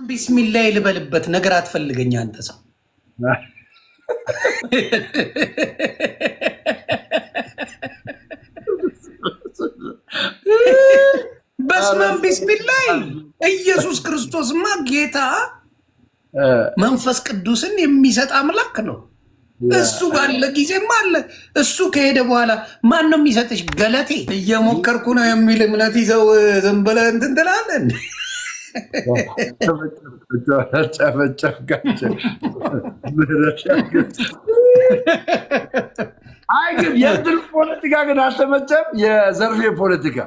ቢስሚላህ ልበልበት ነገር አትፈልገኝ አንተ ሰው። በስመ አብ ቢስሚላህ ኢየሱስ ክርስቶስማ ጌታ መንፈስ ቅዱስን የሚሰጥ አምላክ ነው። እሱ ባለ ጊዜማ አለ። እሱ ከሄደ በኋላ ማን ነው የሚሰጥሽ? ገለቴ እየሞከርኩ ነው የሚል እምነት ይዘው ዝም ብለህ እንትን ትላለህ። አይ ግን የድል ፖለቲካ ግን አልተመቸም። የዘርፌ ፖለቲካ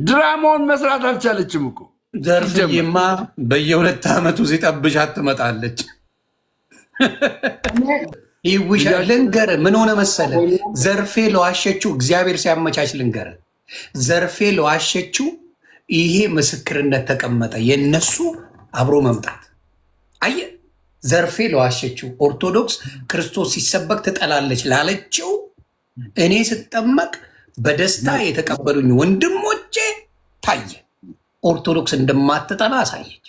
ድራማውን መስራት አልቻለችም እኮ። ዘርፌማ በየ2 ዓመቱ ሲጠብሻት ትመጣለች። ይውሻ ልንገር ምን ሆነ መሰለ፣ ዘርፌ ለዋሸችው እግዚአብሔር ሲያመቻች ልንገር፣ ዘርፌ ለዋሸችው ይሄ ምስክርነት ተቀመጠ። የነሱ አብሮ መምጣት አየ። ዘርፌ ለዋሸችው ኦርቶዶክስ ክርስቶስ ሲሰበክ ትጠላለች ላለችው እኔ ስጠመቅ በደስታ የተቀበሉኝ ወንድሞቼ ታየ። ኦርቶዶክስ እንደማትጠላ አሳየች።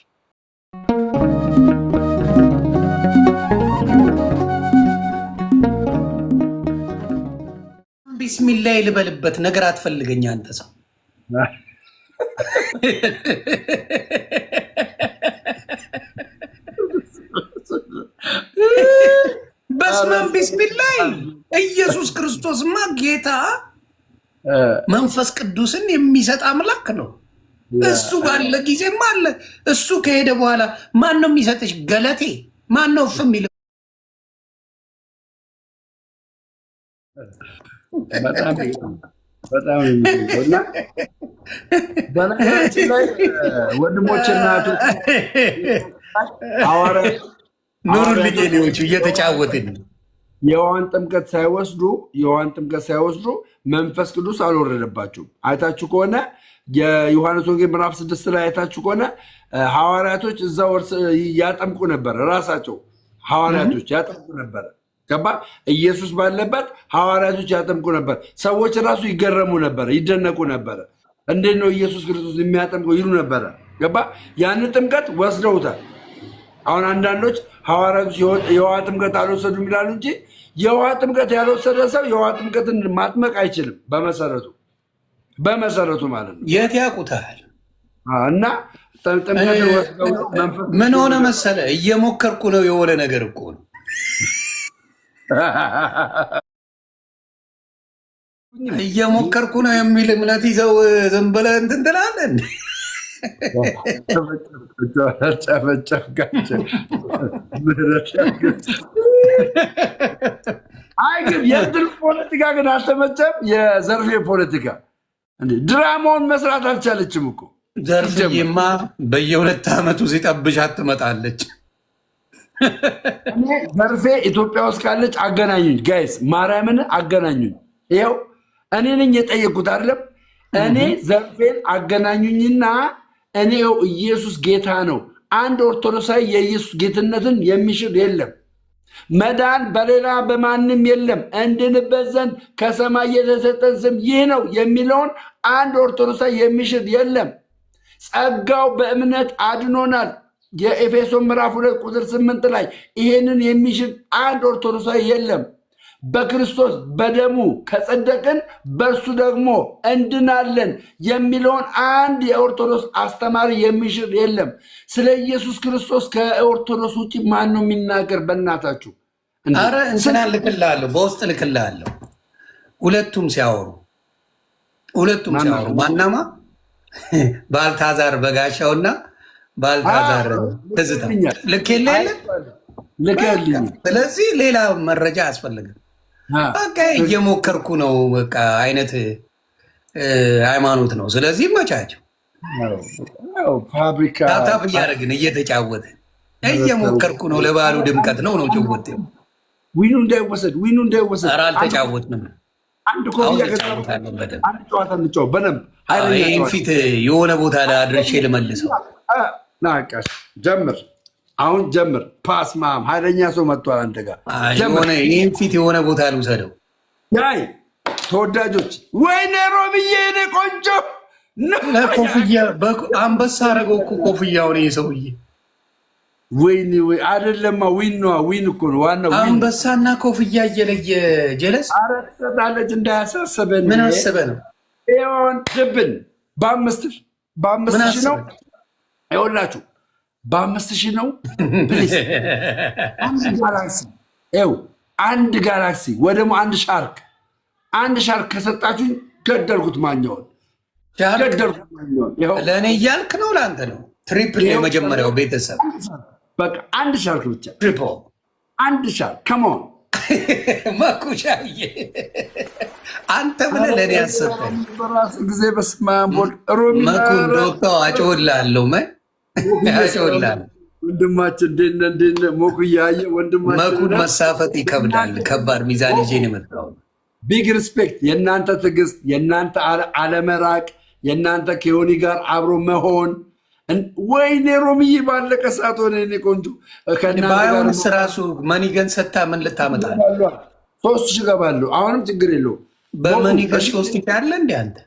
ቢስሚላህ ልበልበት ነገር አትፈልገኝ አንተ ሰው። በስመ አብ ቢስሚላህ ኢየሱስ ክርስቶስማ ጌታ መንፈስ ቅዱስን የሚሰጥ አምላክ ነው። እሱ ባለ ጊዜማ አለ። እሱ ከሄደ በኋላ ማን ነው የሚሰጥሽ? ገለቴ ማን ነው እፍ የሚል? በጣም የሚገርምና በነገራችን ላይ ወንድሞችና ሐዋርያት ኑሩልኝ ሌሎቹ እየተጫወትን የውሃን ጥምቀት ሳይወስዱ መንፈስ ቅዱስ አልወረደባቸውም። አይታችሁ ከሆነ የዮሐንስ ወንጌል ምዕራፍ 6 ላይ አይታችሁ ከሆነ ሐዋርያቶች እዛው ያጠምቁ ነበር። ራሳቸው ሐዋርያቶች ያጠምቁ ነበር። ገባ? ኢየሱስ ባለበት ሐዋርያቶች ያጠምቁ ነበር። ሰዎች ራሱ ይገረሙ ነበር፣ ይደነቁ ነበር። እንዴት ነው ኢየሱስ ክርስቶስ የሚያጠምቀው ይሉ ነበረ። ገባ? ያንን ጥምቀት ወስደውታል። አሁን አንዳንዶች ሐዋርያቶች የውሃ ጥምቀት አልወሰዱም ይላሉ እንጂ የውሃ ጥምቀት ያልወሰደ ሰው የውሃ ጥምቀትን ማጥመቅ አይችልም። በመሰረቱ ማለት ነው። የት ያውቁታል? እና ጥምቀትን ወስደው ምን ሆነ መሰለ፣ እየሞከርኩ ነው የሆነ ነገር እኮ ነው። እየሞከርኩ ነው የሚል እምነት ይዘው ዝም ብለህ እንትን ትላለህ። አይ ግን የድል ፖለቲካ ግን አልተመቸም። የዘርፌ ፖለቲካ ድራማውን መስራት አልቻለችም እኮ። ዘርፌማ በየ2 ዓመቱ ሲጠብሻት ትመጣለች። ዘርፌ ኢትዮጵያ ውስጥ ካለች አገናኙኝ፣ ጋይስ ማርያምን አገናኙኝ። ይኸው እኔ ነኝ የጠየቁት አይደለም። እኔ ዘርፌን አገናኙኝና እኔው ኢየሱስ ጌታ ነው። አንድ ኦርቶዶክሳዊ የኢየሱስ ጌትነትን የሚሽር የለም። መዳን በሌላ በማንም የለም። እንድንበት ዘንድ ከሰማይ የተሰጠን ስም ይህ ነው የሚለውን አንድ ኦርቶዶክሳዊ የሚሽር የለም። ጸጋው በእምነት አድኖናል። የኤፌሶን ምዕራፍ 2 ቁጥር 8 ላይ ይሄንን የሚሽር አንድ ኦርቶዶክሳዊ የለም። በክርስቶስ በደሙ ከጸደቅን በእርሱ ደግሞ እንድናለን የሚለውን አንድ የኦርቶዶክስ አስተማሪ የሚሽር የለም። ስለ ኢየሱስ ክርስቶስ ከኦርቶዶክስ ውጭ ማን ነው የሚናገር? በእናታችሁ አረ እንትና ልክልሃለሁ፣ በውስጥ ልክልሃለሁ። ሁለቱም ሲያወሩ ማናማ ባልታዛር በጋሻውና ባልታዛር ትዝታ ልክልኝ። ስለዚህ ሌላ መረጃ አያስፈልግም። በቃ እየሞከርኩ ነው በቃ አይነት ሃይማኖት ነው። ስለዚህ መቻቸው ፋብሪካ ታፕ እያደረግን እየተጫወትን እየሞከርኩ ነው። ለባህሉ ድምቀት ነው ጭወት። ዊኑ እንዳይወሰድ ኧረ አልተጫወትንም። አንድ ጨዋታ እንጫወት በደንብ። ይህን ፊት የሆነ ቦታ ላይ አድርሼ ልመልሰው። ናቃሽ ጀምር፣ አሁን ጀምር። ፓስ ማም ኃይለኛ ሰው መጥቷል አንተ ጋር። ይህን ፊት የሆነ ቦታ ልውሰደው። ያይ ተወዳጆች፣ ወይኔ ሮብዬ የኔ ቆንጆ ኮፍያ አንበሳ አደረገው እኮ ኮፍያውን። ይሄ ሰውዬ ወይኔ ወይ አይደለማ፣ ዊን ነው ዊን እኮ ነው ዋናው። አንበሳና ኮፍያ እየለየ ጀለስ ኧረ ትሰጣለች እንዳያሳስበን። ምን አስበህ ነው? ይሁን ድብን በአምስት ሺህ ነው ይኸውላችሁ፣ በ5 ሺህ ነው ፕሊዝ። አንድ ጋላክሲ ይኸው አንድ ጋላክሲ ወይ ደግሞ አንድ ሻርክ ከሰጣችሁኝ ገደልኩት ማኛውን ገደልኩት ማኛውን። ለእኔ እያልክ ነው ለአንተ ነው? ትሪፕል የመጀመሪያው ቤተሰብ በቃ አንድ ሻርክ ብቻ ትሪፕል አንድ ሻርክ ከመሆን መኩሻዬ አንተ ብለህ ለእኔ ያሰብከኝ በራሱ ጊዜ በስመ አብ ወልድ ሮሚ መኩን ዶክተር አጮላለሁ ያጮላለሁ። ወንድማችን እንዴት ነህ ሞኩያዬ? ወንድማችን መኩን መሳፈጥ ይከብዳል። ከባድ ሚዛን ይዤ ነው የመጣው። ቢግ ሪስፔክት። የእናንተ ትዕግስት፣ የእናንተ አለመራቅ፣ የእናንተ ከዮኒ ጋር አብሮ መሆን። ወይኔ ሮሚዬ ባለቀ ሰዓት ሆነ እኔ ቆንጆ ባይሆንስ ራሱ መኒገን ሰታ ምን ልታመጣ ነው? 3 ሺህ እገባለሁ። አሁንም ችግር የለውም። በመኒገን 3 ሺህ ያለ እንደ አንተ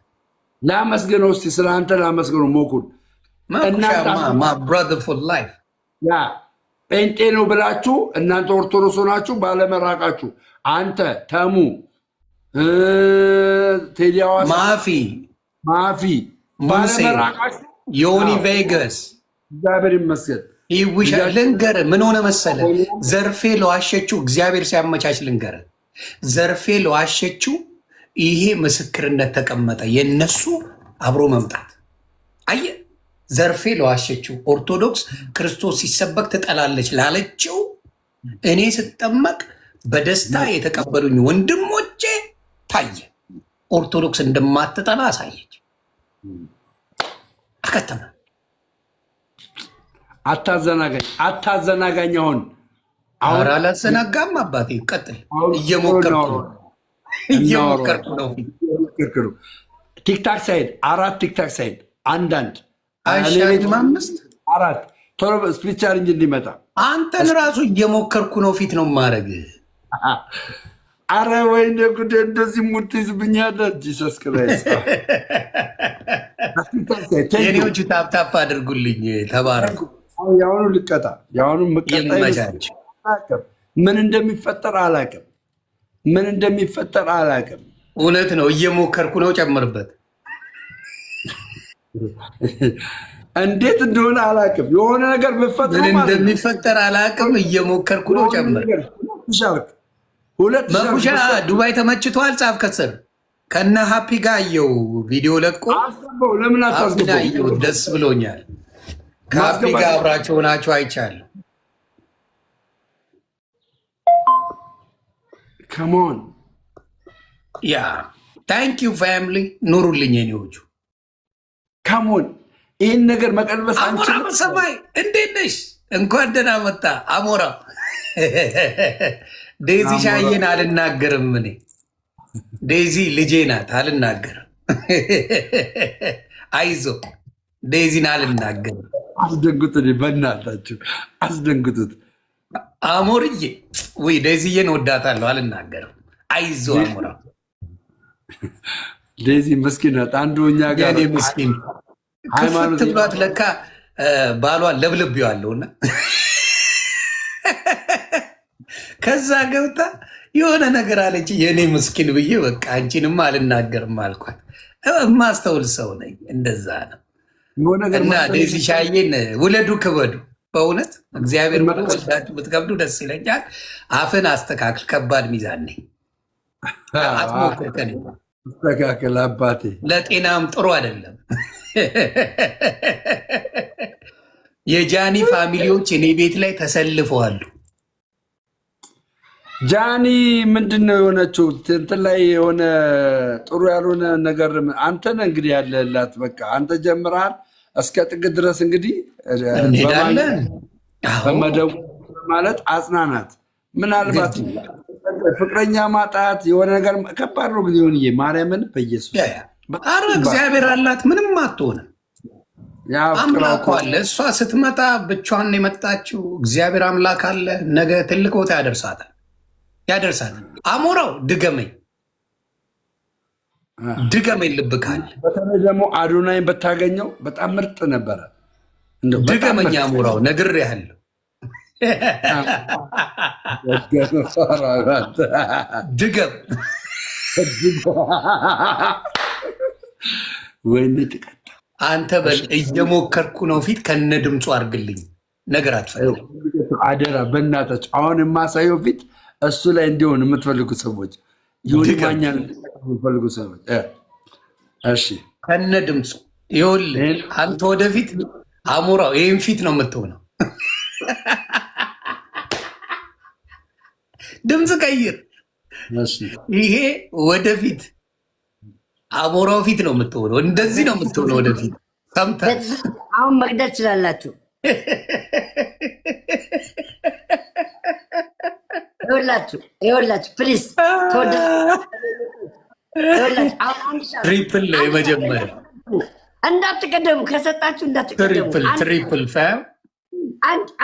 ላመስግነው እስኪ ስለ አንተ ላመስግነው ሞኩን ብራዘር ፎር ላይፍ ያ ጴንጤ ነው ብላችሁ እናንተ ኦርቶዶክስ ሆናችሁ ባለመራቃችሁ አንተ ተሙ ቴዲ ሐዋሳ ማፊ ባለመራቃችሁ ዮኒ ቬጋስ እግዚአብሔር ይመስገን ይውሻል። ልንገርህ ምን ሆነ መሰለህ? ዘርፌ ለዋሸችው እግዚአብሔር ሲያመቻች ልንገርህ፣ ዘርፌ ለዋሸችው ይሄ ምስክርነት ተቀመጠ። የነሱ አብሮ መምጣት አየህ። ዘርፌ ለዋሸችው ኦርቶዶክስ ክርስቶስ ሲሰበክ ትጠላለች ላለችው እኔ ስጠመቅ በደስታ የተቀበሉኝ ወንድሞቼ ታየ። ኦርቶዶክስ እንደማትጠላ አሳየች። አከተመ። አታዘናጋኝ። አሁን አላዘናጋም አባቴ፣ ቀጥል። እየሞከርኩ ነው። ቲክታክ ሳይድ 4 ቲክታክ ሳይድ አንዳንድ አይሻልም 5 4 ቶሎ ስፕሊት ቻሌንጅ እንዲመጣ አንተን ራሱ እየሞከርኩ ነው። ፊት ነው ማድረግ። አረ ወይኔ ጉዴ! እንደዚህ ሙድ ትይዝብኛለህ። ጂሰስ ክራይስት የኔዎቹ ታፕታፕ አድርጉልኝ። ተባረኩ። የአሁኑ ልቀጣ የአሁኑ ይመቻች። ምን እንደሚፈጠር አላውቅም። እውነት ነው። እየሞከርኩ ነው። ጨምርበት። እንዴት እንደሆነ አላውቅም። የሆነ ነገር ምን እንደሚፈጠር አላውቅም። እየሞከርኩ ነው። ጨምር። መኩሻ ዱባይ ተመችቷል። ጻፍ ከስር ከነ ሀፒ ጋር አየው ቪዲዮ ለቆ ለምን አታስገባው? ደስ ብሎኛል። ከሀፒ ጋር አብራቸው ናቸው አይቻለሁ። ከሞን ያ ታንክ ዩ ፋሚሊ ኑሩልኝ የኔዎቹ። ከሞን ይህን ነገር መቀልበስ አንችልም። ሰማይ እንዴት ነሽ? እንኳን ደህና መጣ አሞራ። ዴዚ ሻዬን አልናገርም እኔ። ዴዚ ልጄ ናት፣ አልናገርም። አይዞ ዴዚን አልናገርም። አስደንጉት፣ በእናታችሁ አስደንግጡት። አሞርዬ ወይ ዴዚዬን ወዳታለሁ፣ አልናገርም። አይዞ አሞራ። ዴዚ ምስኪን ናት። አንዱ እኛ ጋር ምስኪን ክፍት ብሏት ለካ ባሏን ለብልቤዋለሁና ከዛ ገብታ የሆነ ነገር አለች። የእኔ ምስኪን ብዬ በቃ አንቺንማ አልናገርም አልኳት። የማስተውል ሰው ነኝ። እንደዛ ነው። እና ዴዚ ሻዬን ውለዱ ክበዱ። በእውነት እግዚአብሔር ወልዳችሁ ብትከብዱ ደስ ይለኛል። አፍን አስተካክል። ከባድ ሚዛን ነኝ። አትሞክር። ከኔ አስተካክል አባቴ። ለጤናም ጥሩ አይደለም። የጃኒ ፋሚሊዎች እኔ ቤት ላይ ተሰልፈዋሉ። ጃኒ ምንድን ነው የሆነችው? እንትን ላይ የሆነ ጥሩ ያልሆነ ነገር አንተን እንግዲህ ያለላት በቃ አንተ ጀምረሃል። እስከ ጥግ ድረስ እንግዲህ በመደቡ ማለት አጽናናት። ምናልባት ፍቅረኛ ማጣት የሆነ ነገር ከባድ ነው። ጊዜ ሆንዬ ማርያምን በኢየሱስ ኧረ እግዚአብሔር አላት፣ ምንም አትሆንም። አምላክ አለ። እሷ ስትመጣ ብቻዋን የመጣችው እግዚአብሔር አምላክ አለ። ነገ ትልቅ ቦታ ያደርሳታል። አሞራው ድገመኝ ልብ ካለ በተለይ ደግሞ አዶናይን በታገኘው በጣም ምርጥ ነበረ። ድገመኝ አሞራው ነግሬሃለሁ። ድገም ወይኔ ጥቀጣ አንተ በል እየሞከርኩ ነው። ፊት ከነ ድምፁ አድርግልኝ ነገር አትፈልግ አደራ በእናታችሁ። አሁን የማሳየው ፊት እሱ ላይ እንዲሆን የምትፈልጉ ሰዎች ዮኒ ማኛ የምትፈልጉ ሰዎች እሺ፣ ከነ ድምፁ ይኸውልህ። አንተ ወደፊት አሞራው ይህን ፊት ነው የምትሆነው። ድምፅ ቀይር። ይሄ ወደፊት አሞራው ፊት ነው የምትሆነው። እንደዚህ ነው የምትሆነው ወደፊት። ሰምተህ አሁን መቅደት ትችላላችሁ። ይኸውላችሁ ፕሊዝ ትሪፕል ነው የመጀመሪያ። እንዳትቀደሙ ከሰጣችሁ እንዳትቀደሙ። ትሪፕል ፋም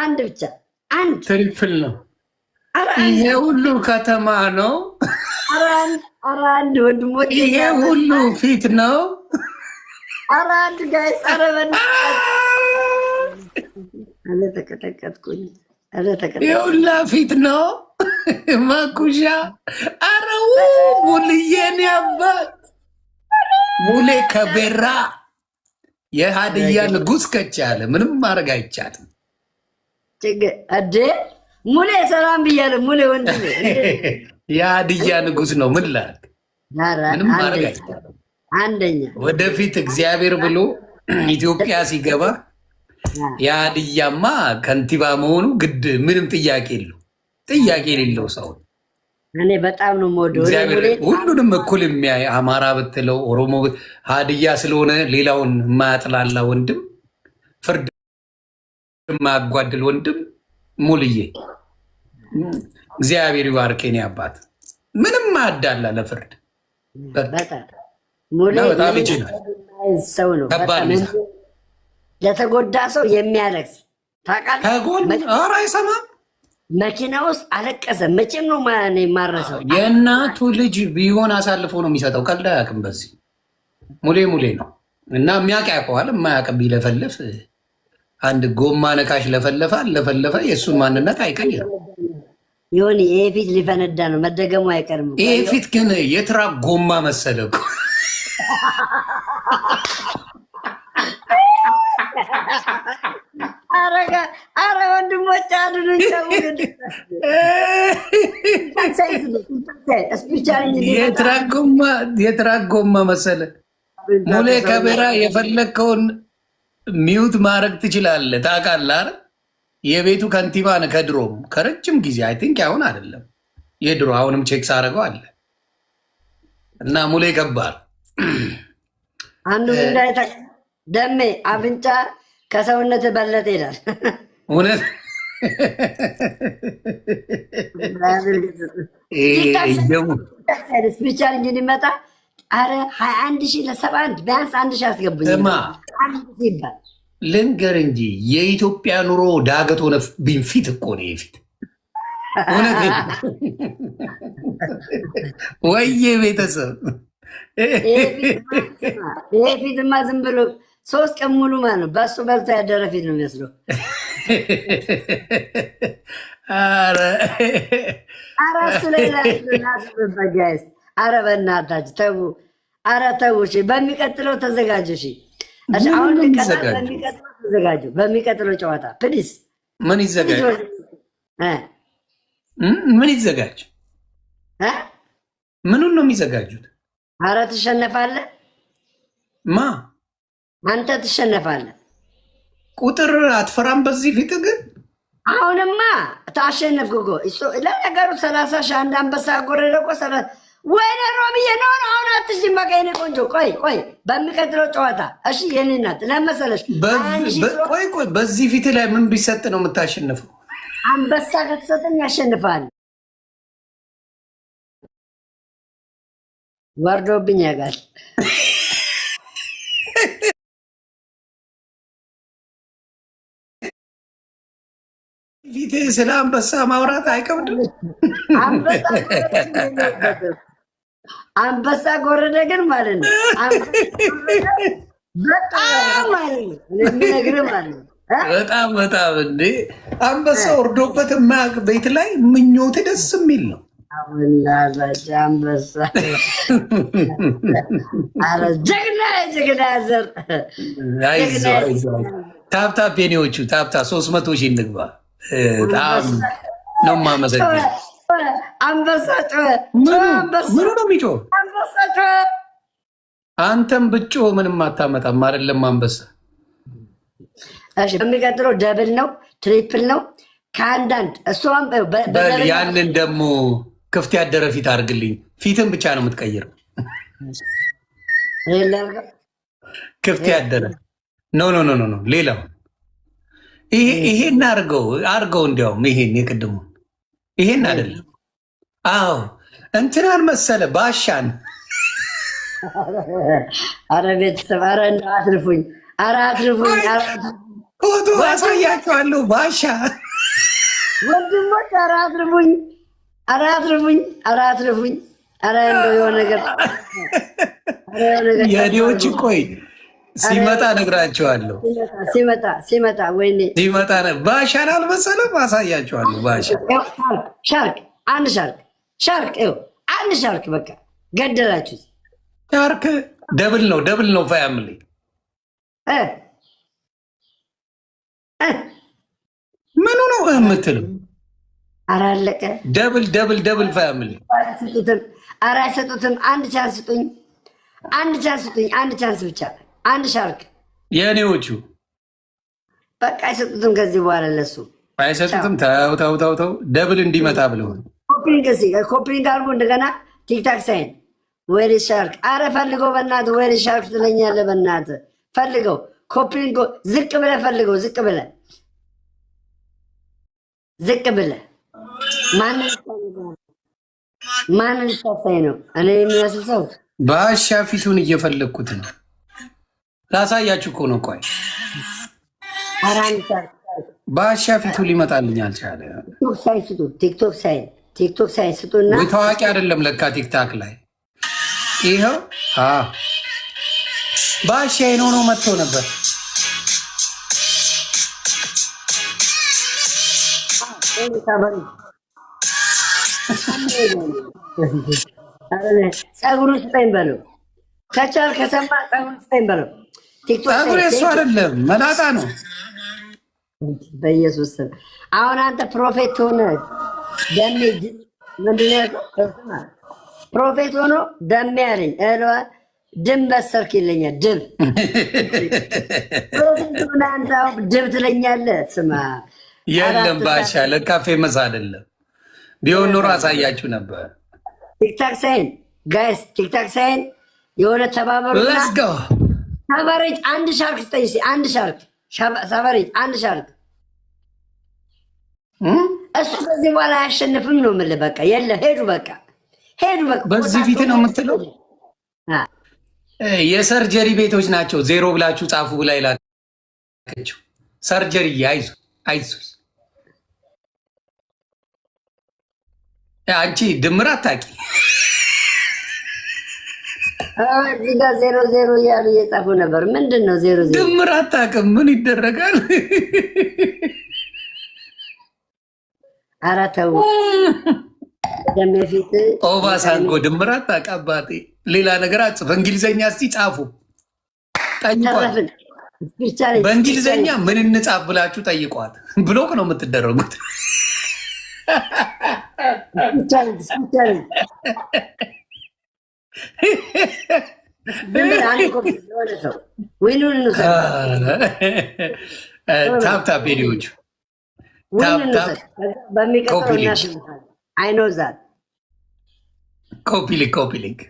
አንድ ብቻ አንድ ትሪፕል ነው። ይሄ ሁሉ ከተማ ነው። ኧረ አንድ ወንድሞች፣ ይሄ ሁሉ ፊት ነው። ኧረ አንድ ጋይስ፣ ኧረ ተቀጠቀጥኩኝ። የሁላ ፊት ነው ማኩሻ። ኧረ ሙልዬን ያባት ሙሌ ከቤራ የሀድያ ንጉስ ከቻለ ምንም ማድረግ አይቻልም። እዴ ሙሌ ሰላም ብያለሁ። ሙሌ ወንድሜ የሀድያ ንጉስ ነው። ምን ላድርግ? ምንም ማድረግ አይቻልም። አንደኛ ወደፊት እግዚአብሔር ብሎ ኢትዮጵያ ሲገባ የሀድያማ ከንቲባ መሆኑ ግድ ምንም ጥያቄ የለው። ጥያቄ የሌለው ሰው እኔ በጣም ነው የምወደው። ሁሉንም እኩል የሚያይ አማራ ብትለው ኦሮሞ፣ ሀድያ ስለሆነ ሌላውን የማያጥላላ ወንድም፣ ፍርድ የማያጓድል ወንድም ሙልዬ እግዚአብሔር ይባርኬን አባት። ምንም ማያዳላ ለፍርድ በጣም ይችላል። ሰው ነው ለተጎዳ ሰው የሚያለቅስ ታውቃለህ። ከጎን ኧረ አይሰማም። መኪና ውስጥ አለቀሰ። መቼም ነው የማረሰው። የእናቱ ልጅ ቢሆን አሳልፎ ነው የሚሰጠው። ቀልድ አያውቅም። በዚህ ሙሌ ነው እና የሚያውቅ ያውቀዋል። የማያውቅ ቢለፈልፍ አንድ ጎማ ነካሽ ለፈለፈ የእሱን ማንነት አይቀይርም። ይሁን ይሄ ፊት ሊፈነዳ ነው፣ መደገሙ አይቀርም። ይሄ ፊት ግን የትራክ ጎማ መሰለ እኮ። አረ ወንድሞች አድኑኝ። የትራክ ጎማ መሰለ። ሙሌ ከቤራ የፈለግከውን ሚውት ማድረግ ትችላለህ። ታውቃለህ አይደል? የቤቱ ከንቲባ ነህ ከድሮም ከረጅም ጊዜ አይ ቲንክ አሁን አይደለም የድሮ አሁንም ቼክ ሳደርገው አለ እና ሙሌ ገባል። አንዱ ደሜ አፍንጫ ከሰውነት በለጠ ይላል። እውነት ስፔሻል እንዲመጣ አረ 21,000 ለ71 ቢያንስ 1,000 አስገቡኝ ይባል ልንገር እንጂ የኢትዮጵያ ኑሮ ዳገት ሆነብኝ። ፊት እኮ ነው የፊት እውነት ወይዬ ቤተሰብ ይሄ ፊትማ ዝም ብሎ 3 ቀን ሙሉ ማለት ነው በሱ በልቶ ያደረ ፊት ነው የሚመስለው። ኧረ እሱ ላይ ናስበጋይስ። ኧረ በእናታችሁ ተው፣ ኧረ ተው። እሺ በሚቀጥለው ተዘጋጁ። እሺ አሁን በሚቀጥለው ተዘጋጁ። በሚቀጥለው ጨዋታ ፕሊዝ። ምን ይዘጋጅ? ምን ይዘጋጅ? ምኑን ነው የሚዘጋጁት? ኧረ ትሸነፋለህ። ማ አንተ ትሸነፋለህ። ቁጥር አትፈራም በዚህ ፊት ግን አሁንማ ታሸነፍክ እኮ። ለነገሩ 30 ሺህ አንድ አንበሳ ጎረደ እኮ። ወይኔ ሮብዬ ነው አሁን አትሽኝ። በቃ የኔ ቆንጆ ቆይ በሚቀጥለው ጨዋታ እሺ። የኔ ናት ለመሰለሽ። ቆይ በዚህ ፊት ላይ ምን ቢሰጥ ነው የምታሸንፈው? አንበሳ ከተሰጠኝ ያሸንፋል። ወርዶብኝ ያጋል። ፊቴ ስለ አንበሳ ማውራት አይከብድም። አንበሳ ጎረደ ግን ማለት ነው በጣም ማለት ነው የሚነግርህ ማለት ነው በጣም በጣም እንዴ አንበሳ ወርዶበት የማያውቅ ቤት ላይ ምኞት ደስ የሚል ነው። አንበሳ ጀግና ጀግና ዘር ታፕታፕ የኔዎቹ ታፕታ 300 ሺህ እንግባ። በጣም ነው የማመሰግነው። አንበሳ ጮኸ። ምኑ ነው የሚጮህ? አንበሳ ጮኸ። አንተም ብጮህ ምንም አታመጣም አይደለም አንበሳ። እሺ በሚቀጥለው ደብል ነው ትሪፕል ነው ከአንዳንድ እሷም ያንን ደግሞ ክፍት ያደረ ፊት አድርግልኝ። ፊትን ብቻ ነው የምትቀይረው። ክፍት ያደረ ኖ ኖ ኖ ኖ ሌላው ይሄን አርገው እንዲያውም ይሄን የቅድሙ ይሄን አይደለም። አዎ እንትናን መሰለ ባሻን። አረ ቤተሰብ አረ አትርፉኝ፣ አረ አትርፉኝ፣ ፎቶ አሳያቸዋለሁ። ባሻ ወንድሞች አረ አትርፉኝ፣ አረ አትርፉኝ፣ አረ አትርፉኝ፣ አረ እንደው የሆነ ነገር የኔዎች ቆይ ሲመጣ ነግራቸዋለሁ። ሲመጣ ወይኔ ሲመጣ ባሻን አልመሰለም። አሳያቸዋለሁ። ባሻ ሻርክ አንድ ሻርክ አንድ ሻርክ በቃ ገደላችሁ። ሻርክ ደብል ነው ፋሚሊ ምኑ ነው የምትለው? ኧረ አለቀ። ደብል ፋሚሊ ኧረ አይሰጡትም። አንድ ቻንስ ስጡኝ፣ አንድ ቻንስ ብቻ አንድ ሻርክ የኔዎቹ በቃ አይሰጡትም። ከዚህ በኋላ ለሱ አይሰጡትም። ተው ደብል እንዲመጣ ብለው ኮፕሊንግ አድርጎ እንደገና ቲክታክ ሳይን ወይሪ ሻርክ። አረ ፈልገው በእናትህ ወይሪ ሻርክ ትለኛለህ። በእናትህ ፈልገው ኮፕሊንግ ዝቅ ብለህ ፈልገው ዝቅ ብለህ ማንን ልታሳይ ነው? እኔ የሚመስል ሰው ባሻ ፊቱን እየፈለግኩት ነው። ላሳያችሁ እኮ ነው። ቆይ ባሻ ፊቱ ሊመጣልኝ አልቻለ። ቲክቶክ ሳይ ስጡና ታዋቂ አይደለም ለካ ቲክታክ ላይ ይኸው ባሻ ነው መጥቶ ነበር። ፀጉሩን ስጠኝ በለው ከቻል ከሰማ ፀጉሩን ስጠኝ በለው። ፀጉር የሱ አይደለም መላጣ ነው። በኢየሱስ ስም አሁን አንተ ፕሮፌት ሆነ ደሜ ምንድን ነው ፕሮፌት ሆኖ ደሜ ያለኝ ድም በሰርክ ይለኛል። ድብ ፕሮፌት ሆነ አንተ ድብ ትለኛለህ። ስማ የለም ባሻ ለካ ፌመስ አይደለም። ቢሆን ኖሮ አሳያችሁ ነበር። ቲክታክ ሳይን ጋይስ ቲክታክ ሳይን የሆነ ተባበሩና ሳቨሬጅ አንድ ሻርክ ስጠኝ። አንድ ሻርክ ሳቨሬጅ አንድ ሻርክ እሱ ከዚህ በኋላ አያሸንፍም ነው የምልህ። በቃ የለም ሄዱ በቃ በዚህ ፊት ነው የምትለው። የሰርጀሪ ቤቶች ናቸው። ዜሮ ብላችሁ ጻፉ ብላ ይላከችው ሰርጀሪ። አይዞ አንቺ ድምር አታውቂ። እዚህ ጋር 00 እያሉ እየጻፉ ነበር። ምንድን ነው 00? ድምር አታውቅም። ምን ይደረጋል? ኧረ ተው ደሜ ፊት ኦባሳንጎ ድምር አታውቅ አባቴ። ሌላ ነገር አጽፍ። እንግሊዘኛ እስቲ ጻፉ ጠይቋት። በእንግሊዘኛ ምን እንጻፍ ብላችሁ ጠይቋት። ብሎክ ነው የምትደረጉት። ታፕታፕ ሄዲዎች ኮፒ ሊንክ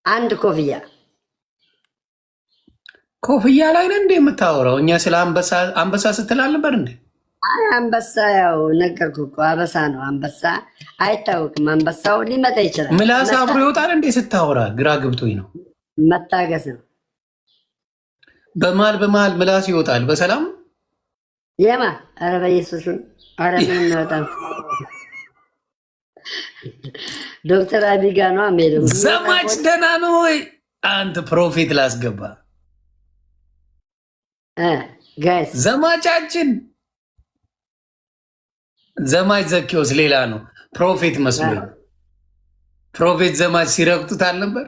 አንድ ኮፍያ ላይ ነው እንዴ የምታወራው? እኛ ስለ አንበሳ ስትል አልነበር እንዴ? አንበሳ ያው ነገርኩህ እኮ አበሳ ነው። አንበሳ አይታወቅም። አንበሳው ሊመጣ ይችላል። ምላስ አብሮ ይወጣል እንዴ ስታወራ? ግራ ገብቶኝ ነው። መታገስ ነው። በመሀል ምላስ ይወጣል። በሰላም የማ ኧረ በኢየሱስ ኧረ ምን ይወጣል? ዶክተር አቢጋ ነው አሜሪካ ዘማች ደህና ነው ወይ? አንተ ፕሮፌት ላስገባ ጋይስ ዘማቻችን ዘማች ዘኬዎስ ሌላ ነው። ፕሮፌት መስሎኝ ፕሮፌት ዘማች ሲረግጡት አልነበር?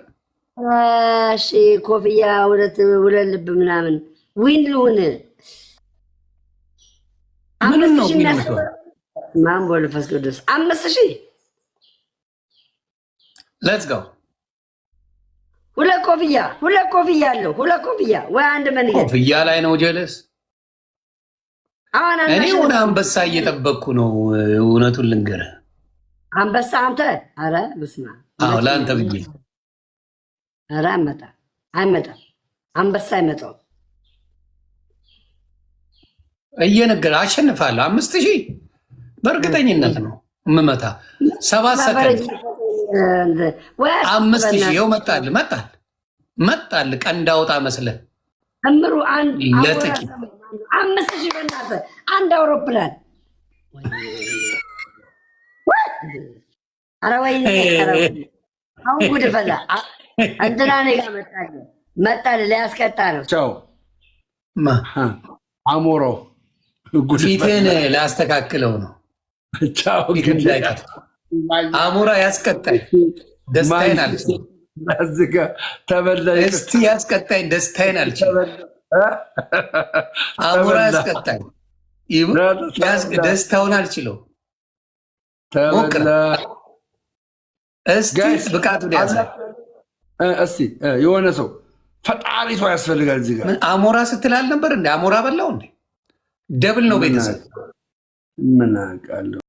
እሺ ኮፍያ ሁለት ልብ ምናምን ዊን ልሁን ምንም ነው ማን በልፈስ ቅዱስ 5000 ሌትስ ጎ። ሁለት ኮፍያ አለው። ሁለት ኮፍያ ወይ አንድ መንገድ ኮፍያ ላይ ነው ጀለስ። እኔ ወደ አንበሳ እየጠበቅኩ ነው። እውነቱን ልንገርህ አንበሳ አንተ አረ በስማ አዎ ለአንተ ብዬ አረ አይመጣም አንበሳ አይመጣም። እየነገርህ አሸንፋለሁ። 5000 በእርግጠኝነት ነው የምመታ። 7 ሰከንድ 5000 ይኸው መጣል ቀንድ አውጣ መስለህ እምሩ አንድ ለጥቂት 5000 በእናትህ አንድ አውሮፕላን አረ ወይኔ አሁን ጉድ ፈላ። እንትና እኔ ጋር መጣል ሊያስቀጣ ነው። ቻው አሞሮ ፊትህን ላስተካክለው ነው። ቻው አሞራ ያስቀጣኝ ደስታዬን አልችልም። እስቲ ያስቀጣኝ ደስታዬን አልችልም። አሞራ ያስቀጣኝ ደስታውን አልችለው። እስቲ ብቃቱን ያሳይ። እስቲ የሆነ ሰው ፈጣሪ ሰው ያስፈልጋል። እዚህ ጋር አሞራ ስትል አልነበር እንደ አሞራ በላው እንዴ? ደብል ነው ቤተሰብ ምን አውቃለሁ።